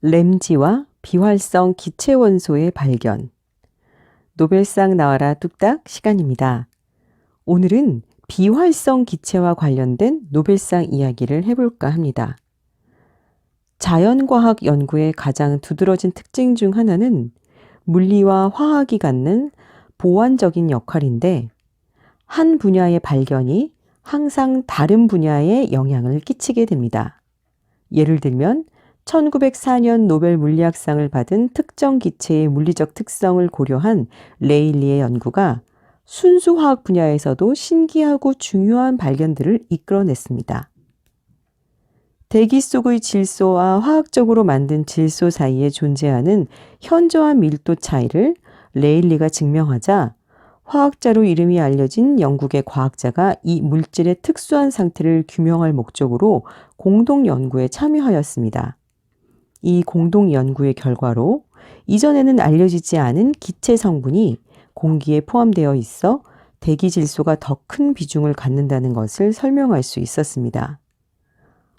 램지와 비활성 기체 원소의 발견. 노벨상 나와라 뚝딱 시간입니다. 오늘은 비활성 기체와 관련된 노벨상 이야기를 해볼까 합니다. 자연과학 연구의 가장 두드러진 특징 중 하나는 물리와 화학이 갖는 보완적인 역할인데, 한 분야의 발견이 항상 다른 분야에 영향을 끼치게 됩니다. 예를 들면 1904년 노벨 물리학상을 받은 특정 기체의 물리적 특성을 고려한 레일리의 연구가 순수 화학 분야에서도 신기하고 중요한 발견들을 이끌어냈습니다. 대기 속의 질소와 화학적으로 만든 질소 사이에 존재하는 현저한 밀도 차이를 레일리가 증명하자 화학자로 이름이 알려진 영국의 과학자가 이 물질의 특수한 상태를 규명할 목적으로 공동 연구에 참여하였습니다. 이 공동 연구의 결과로 이전에는 알려지지 않은 기체 성분이 공기에 포함되어 있어 대기 질소가 더 큰 비중을 갖는다는 것을 설명할 수 있었습니다.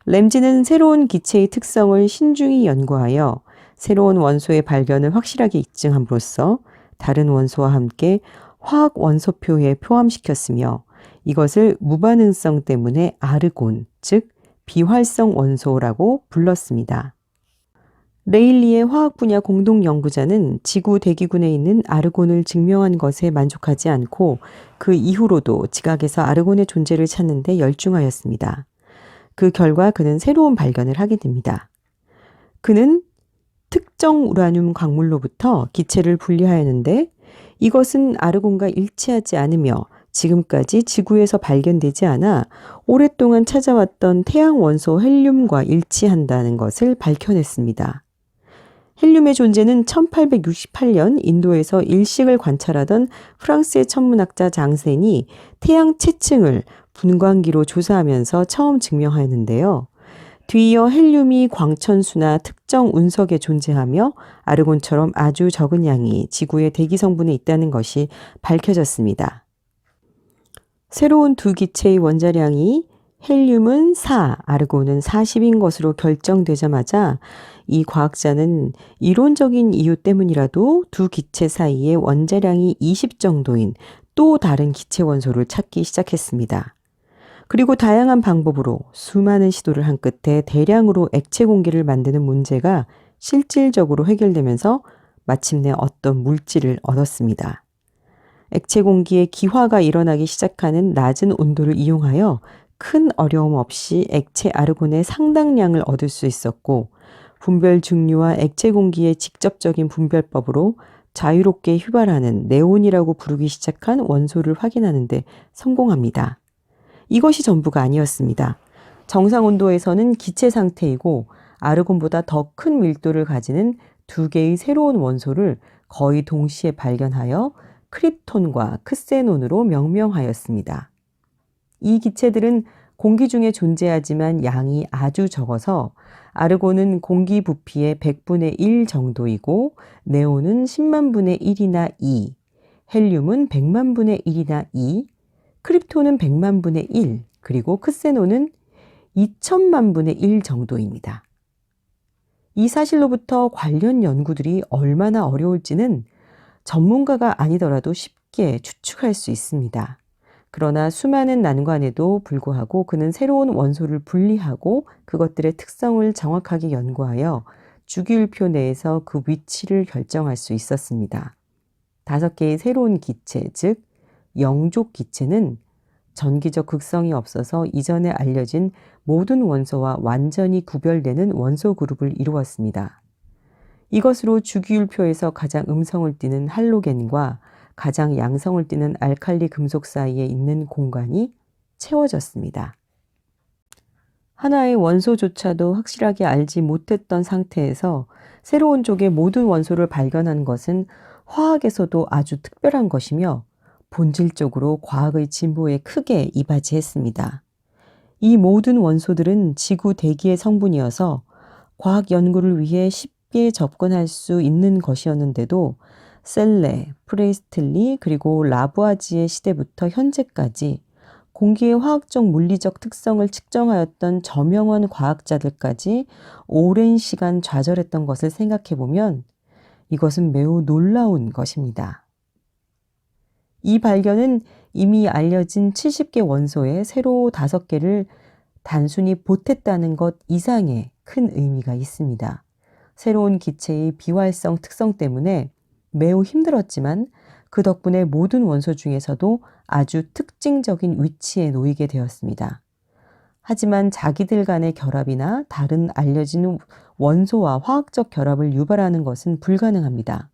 램지는 새로운 기체의 특성을 신중히 연구하여 새로운 원소의 발견을 확실하게 입증함으로써 다른 원소와 함께 화학 원소표에 포함시켰으며, 이것을 무반응성 때문에 아르곤, 즉 비활성 원소라고 불렀습니다. 레일리의 화학 분야 공동 연구자는 지구 대기군에 있는 아르곤을 증명한 것에 만족하지 않고 그 이후로도 지각에서 아르곤의 존재를 찾는 데 열중하였습니다. 그 결과 그는 새로운 발견을 하게 됩니다. 그는 특정 우라늄 광물로부터 기체를 분리하였는데, 이것은 아르곤과 일치하지 않으며 지금까지 지구에서 발견되지 않아 오랫동안 찾아왔던 태양 원소 헬륨과 일치한다는 것을 밝혀냈습니다. 헬륨의 존재는 1868년 인도에서 일식을 관찰하던 프랑스의 천문학자 장센이 태양 채층을 분광기로 조사하면서 처음 증명하였는데요. 뒤이어 헬륨이 광천수나 특정 운석에 존재하며 아르곤처럼 아주 적은 양이 지구의 대기 성분에 있다는 것이 밝혀졌습니다. 새로운 두 기체의 원자량이 헬륨은 4, 아르곤은 40인 것으로 결정되자마자 이 과학자는 이론적인 이유 때문이라도 두 기체 사이에 원자량이 20 정도인 또 다른 기체 원소를 찾기 시작했습니다. 그리고 다양한 방법으로 수많은 시도를 한 끝에 대량으로 액체 공기를 만드는 문제가 실질적으로 해결되면서 마침내 어떤 물질을 얻었습니다. 액체 공기에 기화가 일어나기 시작하는 낮은 온도를 이용하여 큰 어려움 없이 액체 아르곤의 상당량을 얻을 수 있었고, 분별 증류와 액체 공기의 직접적인 분별법으로 자유롭게 휘발하는 네온이라고 부르기 시작한 원소를 확인하는 데 성공합니다. 이것이 전부가 아니었습니다. 정상 온도에서는 기체 상태이고 아르곤보다 더 큰 밀도를 가지는 두 개의 새로운 원소를 거의 동시에 발견하여 크립톤과 크세논으로 명명하였습니다. 이 기체들은 공기 중에 존재하지만 양이 아주 적어서 아르곤은 공기 부피의 100분의 1 정도이고, 네온은 10만 분의 1이나 2, 헬륨은 100만 분의 1이나 2, 크립톤은 100만 분의 1, 그리고 크세논은 2000만 분의 1 정도입니다. 이 사실로부터 관련 연구들이 얼마나 어려울지는 전문가가 아니더라도 쉽게 추측할 수 있습니다. 그러나 수많은 난관에도 불구하고 그는 새로운 원소를 분리하고 그것들의 특성을 정확하게 연구하여 주기율표 내에서 그 위치를 결정할 수 있었습니다. 5개의 새로운 기체, 즉 영족 기체는 전기적 극성이 없어서 이전에 알려진 모든 원소와 완전히 구별되는 원소 그룹을 이루었습니다. 이것으로 주기율표에서 가장 음성을 띠는 할로겐과 가장 양성을 띠는 알칼리 금속 사이에 있는 공간이 채워졌습니다. 하나의 원소조차도 확실하게 알지 못했던 상태에서 새로운 쪽의 모든 원소를 발견한 것은 화학에서도 아주 특별한 것이며 본질적으로 과학의 진보에 크게 이바지했습니다. 이 모든 원소들은 지구 대기의 성분이어서 과학 연구를 위해 쉽게 접근할 수 있는 것이었는데도 셀레, 프레이스틀리 그리고 라부아지에 시대부터 현재까지 공기의 화학적 물리적 특성을 측정하였던 저명한 과학자들까지 오랜 시간 좌절했던 것을 생각해 보면 이것은 매우 놀라운 것입니다. 이 발견은 이미 알려진 70개 원소의 새로 5개를 단순히 보탰다는 것 이상의 큰 의미가 있습니다. 새로운 기체의 비활성 특성 때문에 매우 힘들었지만 그 덕분에 모든 원소 중에서도 아주 특징적인 위치에 놓이게 되었습니다. 하지만 자기들 간의 결합이나 다른 알려진 원소와 화학적 결합을 유발하는 것은 불가능합니다.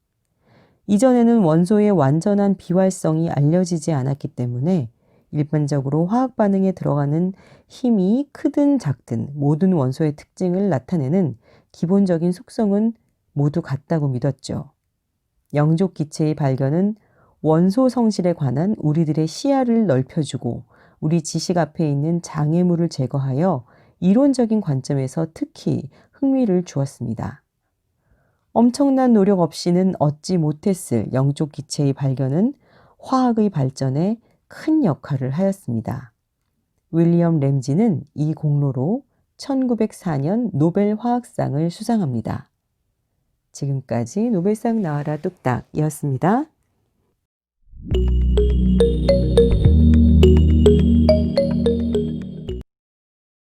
이전에는 원소의 완전한 비활성이 알려지지 않았기 때문에 일반적으로 화학 반응에 들어가는 힘이 크든 작든 모든 원소의 특징을 나타내는 기본적인 속성은 모두 같다고 믿었죠. 영족 기체의 발견은 원소 성질에 관한 우리들의 시야를 넓혀주고 우리 지식 앞에 있는 장애물을 제거하여 이론적인 관점에서 특히 흥미를 주었습니다. 엄청난 노력 없이는 얻지 못했을 영족 기체의 발견은 화학의 발전에 큰 역할을 하였습니다. 윌리엄 램지는 이 공로로 1904년 노벨 화학상을 수상합니다. 지금까지 노벨상 나와라 뚝딱이었습니다.